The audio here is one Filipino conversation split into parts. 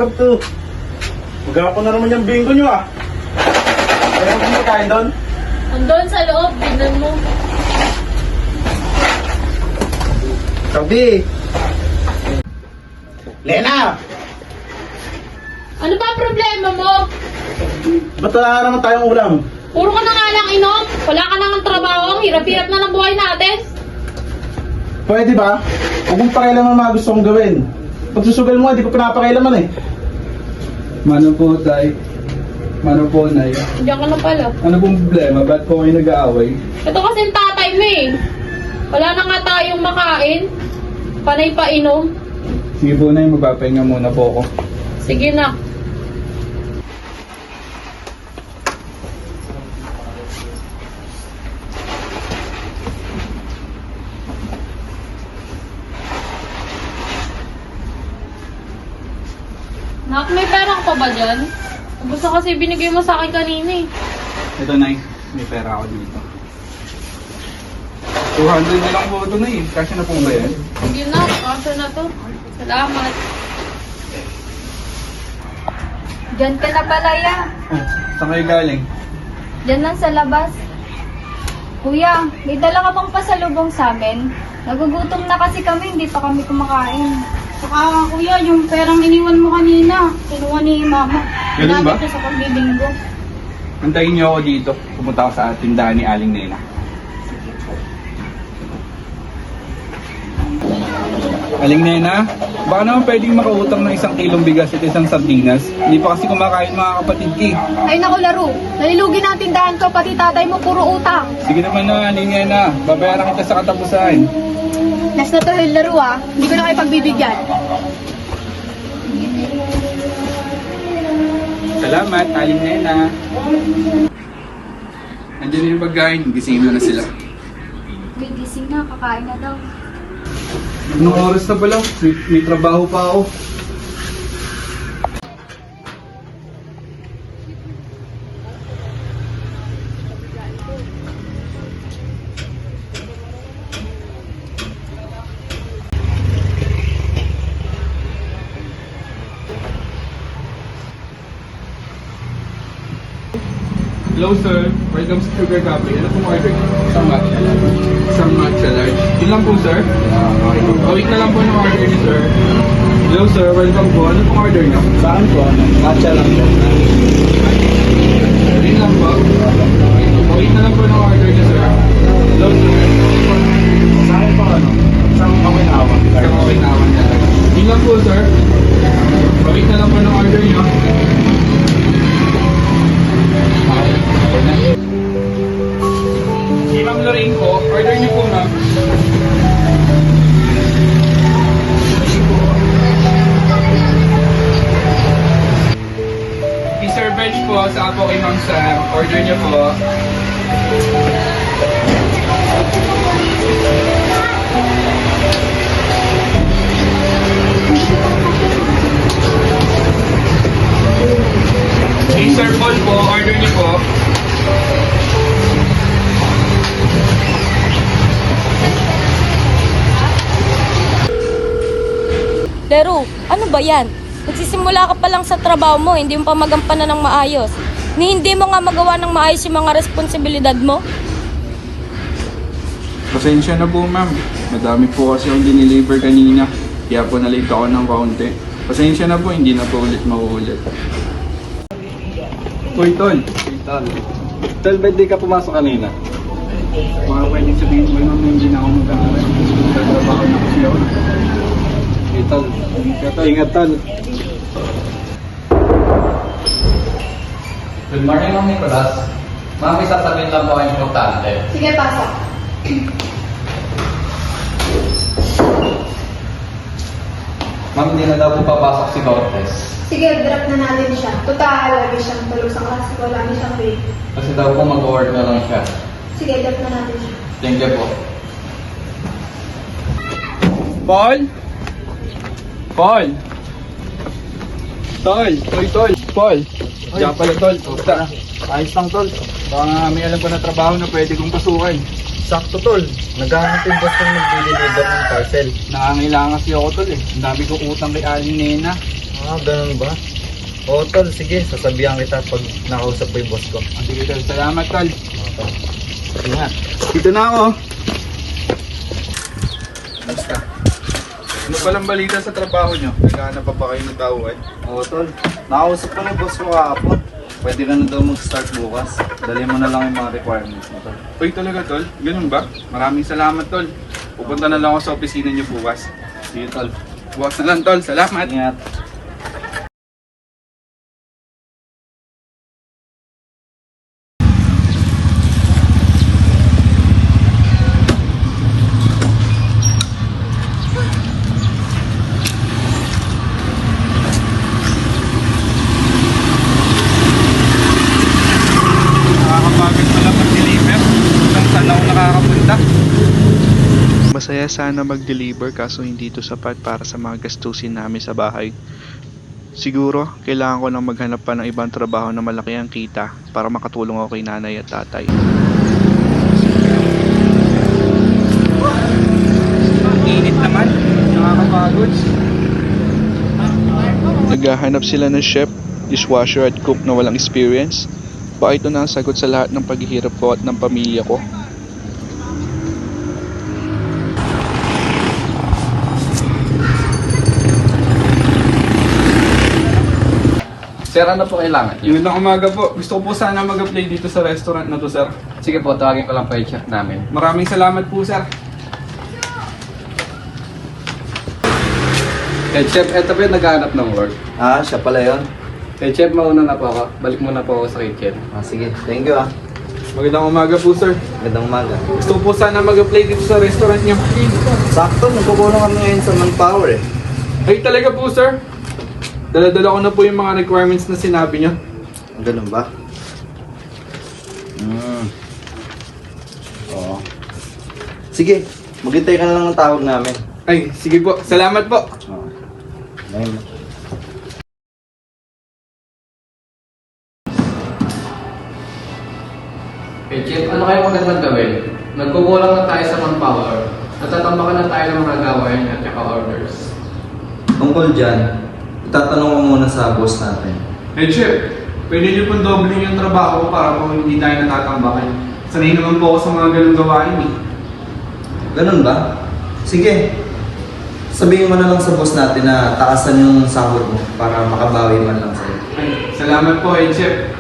Part 2. Magkakapo na naman yung bingo nyo ah. Kaya mo kain doon? Andun sa loob, tingnan mo. Sabi! Lena! Ano ba ang problema mo? Ba't wala naman tayong ulam? Puro ka na nga lang inom. Wala ka na ng trabaho. Ang hirap-hirap na ng buhay natin. Pwede ba? Huwag mong pakialaman ang mga gusto kong gawin. Pag susugal mo, hindi ko pinapakailaman eh. Mano po, Tay? Mano po, Nay? Diyan ka na pala. Ano pong problema? Ba't po kayo nag-aaway? Ito kasi yung tatay mo eh. Wala na nga tayong makain. Panay pa inom. Sige po, Nay. Magpapahinga muna po ako. Sige na. Nak, may pera ka pa ba dyan? Gusto kasi binigay mo sa akin kanina eh. Ito, Nay. May pera ako dito. 200 na lang po ito, Nay. Kasi na po ba yan? Sige na, kaso na to. Salamat. Diyan ka na pala, ya. Oh, saan kayo galing? Diyan lang sa labas. Kuya, may dala ka bang pasalubong sa amin? Nagugutom na kasi kami, hindi pa kami kumakain. Saka kuya, yung perang iniwan mo kanina, kinuha ni mama. Ganun ba? Ginamit ko sa pagbibinggo. Antayin niyo ako dito. Pumunta ako sa tindahan ni Aling Nena. Aling Nena, baka naman pwedeng makautang ng 1 kilong bigas at 1 sardinas. Hindi pa kasi kumakain mga kapatid ki. Ay naku, laro. Nalilugi na ang tindahan ko, pati tatay mo puro utang. Sige naman na, Aling Nena. Babayaran kita sa katapusan. Last na to, laro ah. Hindi ko na kayo pagbibigyan. Salamat, Aling Nena. Andiyan na yung pagkain. Gisingin mo na sila. May gising na, kakain na daw. Anong oras na pala? May trabaho pa ako. Hello sir, welcome sa Sugar Cafe. Ano pong order niyo? Isang matcha large. Isang matcha large. Yun lang po sir? Wait na lang po ng order niyo sir. Hello sir, welcome po. Ano pong order niyo? Saan po? Matcha lang po. Yun lang po. Wait na lang po ng order niyo sir. Hello sir. Saan po ano? Saan pakinawa? Isang okay na ako talaga. Yun lang po sir. Wait na lang po ng order niyo. Si Ma'am Lorraine po, order niyo po ma'am. Mr. Veg po, sa po kay Ma'am Sam, order niyo po. Mr. Paul po, order niyo po. Lero, ano ba yan? Nagsisimula ka pa lang sa trabaho mo, hindi mo pa magampanan ng maayos. Ni hindi mo nga magawa ng maayos yung mga responsibilidad mo? Pasensya na po ma'am. Madami po kasi yung dineliver kanina. Kaya po nalate ako ng kaunti. Pasensya na po, hindi na po ulit mauulit. Uy, Tol. Tol. Tol, ba't di ka pumasok kanina? Baka pwedeng sabihin mo ma'am, hindi na ako mag-aaral. Trabaho na kasi ako. Okay, Tol. Ingat, Tol. Good morning, Ma'am Nicolas. Ma'am, may sasabihin lang po ang importante. Sige, pasok. Ma'am, hindi na daw po papasok si Cortez. Sige, drop na natin siya. Total, lagi siyang tulog sa klase ko. Lagi siyang break. Kasi daw po mag-work na lang siya. Sige, drop na natin siya. Thank you po. Paul? Paul? Tol! Uy, Tol! Paul! Diyan pala, Tol. Basta. Ayos lang, Tol. Baka nga may alam ko na trabaho na pwede kong pasukan. Sakto, Tol. Naghahanap yung boss ng mag-deliver ng parcel. Nakangailangan kasi ako, Tol eh. Ang dami kong utang kay Aling Nena. Ah, ganun ba? Oo, tol. Sige, sasabihan kita pag nakausap ko yung boss ko. Sige tol, salamat tol. Ingat. Dito na ako. Basta. Ano palang balita sa trabaho nyo? Naghahanap pa ba kayo ng tauhan? Oo, tol. Nakausap ko na yung boss ko kahapon. Pwede ka na daw mag-start bukas. Dali mo na lang yung mga requirements mo, tol. Uy, talaga tol? Ganun ba? Maraming salamat tol. Pupunta na lang ako sa opisina nyo bukas. Sige, tol. Bukas na lang tol, salamat. Ingat. Nakakapagod pala mag-deliver. Kung saan ako nakakapunta. Masaya sana mag-deliver kaso hindi ito sapat para sa mga gastusin namin sa bahay. Siguro, kailangan ko nang maghanap pa ng ibang trabaho na malaki ang kita para makatulong ako kay nanay at tatay. Init naman. Nakakapagod. Naghahanap sila ng chef, dishwasher at cook na walang experience. Baka ito na ang sagot sa lahat ng paghihirap ko at ng pamilya ko. Sir, ano po kailangan niyo? Yun lang umaga po. Gusto ko po sana mag-apply dito sa restaurant na to, sir. Sige po, tawagin ko lang po yung chef namin. Maraming salamat po, sir. Head chef, eto po yung naghahanap ng work. Ah, siya pala yun. Head chef, mauna na po ako. Balik muna po ako sa kitchen. Ah, sige. Thank you ah. Magandang umaga po, sir. Magandang umaga. Gusto ko po sana mag-apply dito sa restaurant niyo. Sakto, nagkukulang kami ngayon sa manpower eh. Ay, talaga po, sir. Dala-dala ko na po yung mga requirements na sinabi niyo. Ganun ba? Oo. Sige, maghintay ka na lang ng tawag namin. Ay, sige po. Salamat po. Oo. Ngayon. Head chef, ano kayo magandang gawin? Nagkukulang na tayo sa manpower. Natatambakan na tayo ng mga gawain at saka orders. Tungkol dyan, itatanong ko muna sa boss natin. Hey, chef. Pwede niyo pong doubling yung trabaho ko para po hindi tayo natatambakan. Sanay naman po ako sa mga ganung gawain eh. Ganun ba? Sige. Sabihin mo na lang sa boss natin na taasan yung sahod mo para makabawi man lang sa'yo. Ay, salamat po, hey, chef.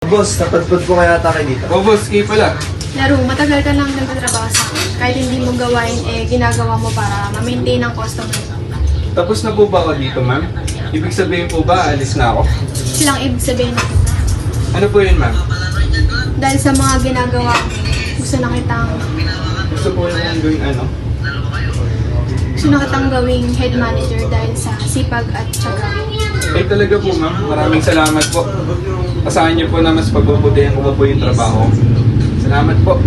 Boss, napadpad po kaya tayo dito. O, boss, kayo pala. Laro, matagal ka nang nagtatrabaho sa akin. Kahit hindi mo gawain, ginagawa mo para ma-maintain ang customer. Tapos na po ba ako dito, ma'am? Ibig sabihin po ba, alis na ako? Silang ibig sabihin na Ano po yun, ma'am? dahil sa mga ginagawa mo, gusto na kitang Gusto po yung gawing ano? gawing head manager dahil sa sipag at tiyaga. Ay, talaga po, ma'am. Maraming salamat po. Asahan niyo po na mas pagbubutihan ko pa po yung trabaho. Salamat po.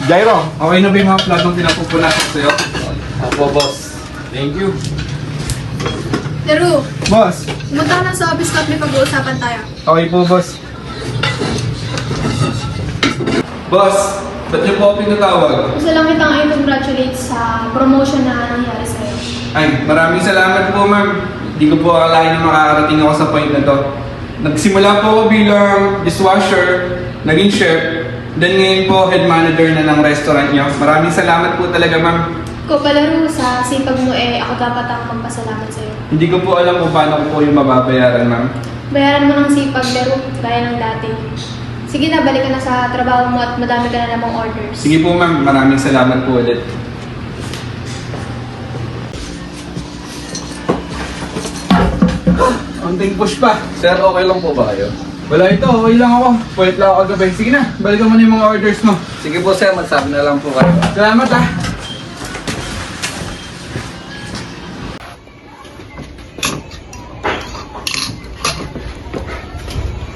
Jairo, okay na ba yung mga platong pinapupunasan sa'yo? Opo, boss. Thank you. Laro, Boss, pumunta ka na sa office ko at may pag-uusapan tayo. okay po, boss. Boss, ba't niyo po ako pinatawag? Gusto lang kitang i-congratulate sa promotion na nangyari sa'yo. Ay, maraming salamat po, ma'am. Hindi ko po akalain na makakarating ako sa point na to. Nagsimula po ako bilang dishwasher, naging chef, then ngayon po head manager na ng restaurant niyo. Maraming salamat po talaga, ma'am. Ko palaro sa sipag mo ako dapat ang magpasalamat sa'yo. Hindi ko po alam kung paano ko po yung mababayaran, ma'am. Bayaran mo ng sipag, laro, gaya ng dati. Sige na, balik ka na sa trabaho mo at madami ka na namang orders. Sige po, ma'am. Maraming salamat po ulit. Konting push pa. Sir, okay lang po ba kayo? Wala ito, okay lang ako. Pulit lang ako kagabi. Sige na, balikan mo na yung mga orders mo. Sige po sir, magsabi na lang po kayo. Salamat ah.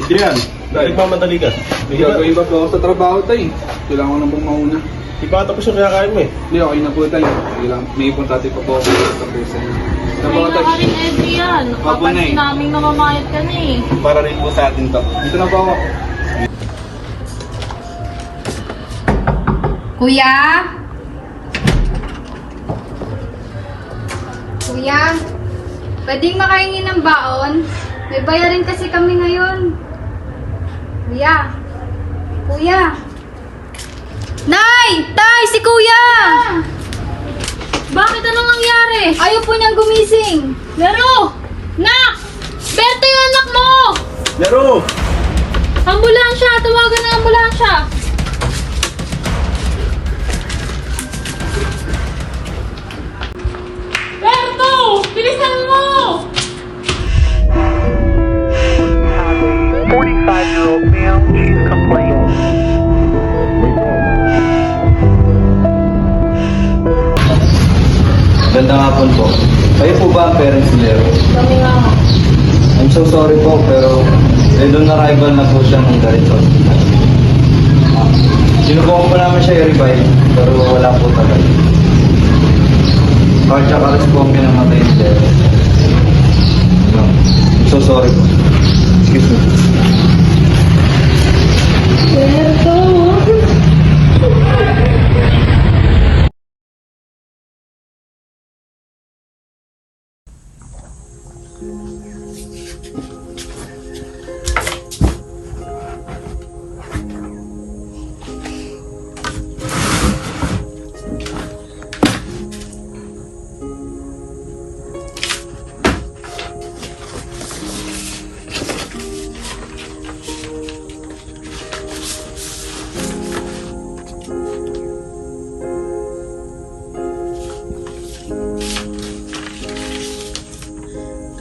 Adrian, nagmamadali ka. May gagawin ba po ako sa trabaho tayo? Kailangan ko nang pong mauna. Di pa tapos yung kinakain mo eh. Hindi, okay na po tayo. Kailangan, may ipuntate pa po ako sa tapusin. Ay, ka rin, Adrian. Apo, Nay. Kapansin namin namamayat ka na eh. Para rin po sa atin to. Dito na po ako. Kuya? Kuya? Pwedeng makahingi ng baon? May bayarin kasi kami ngayon. Kuya? Kuya? Nay! Tay! Si Kuya! Bakit? Anong nangyari? Ayaw po niyang gumising. Laro! Nak! Berto yung anak mo! Laro! Ambulansya! Tawagan ng ambulansya! Berto! Bilisan mo! 45-year-old male, she's complaining. Ganda nga po. Kayo po ba ang parents ni Lero? Kami nga. I'm so sorry po, pero doon arrival na po siya ng galit sa hospital. Sinubukan po namin siya i-revive, pero wala po talaga. Cardiac arrest po ang pinamatay ni Lero. I'm so sorry po. Excuse me.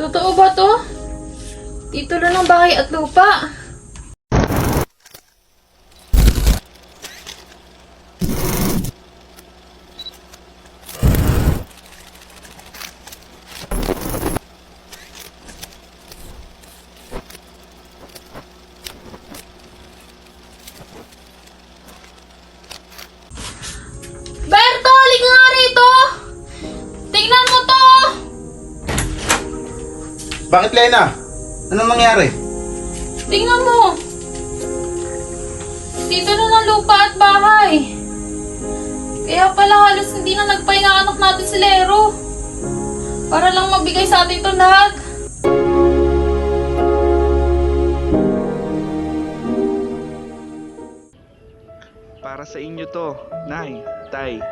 Totoo ba to? Titulo ng bahay at lupa. Berto, halika nga rito! Tingnan mo to! Bakit Lena? Anong nangyari? Tingnan mo! Titulo ng lupa at bahay. Kaya pala halos hindi na nagpahinga anak natin si Lero. Para lang mabigay sa atin ito lahat. Para sa inyo to, Nay, Tay.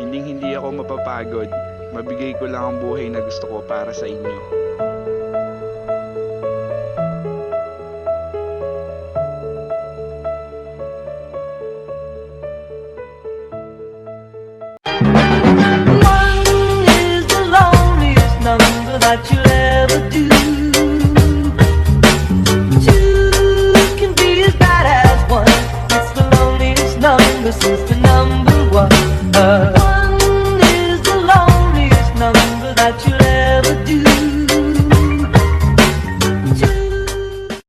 Hindi ako mapapagod. Mabigay ko lang ang buhay na gusto ko para sa inyo. One is the loneliest number that you'll ever do. Two can be as bad as one. It's the loneliest number since the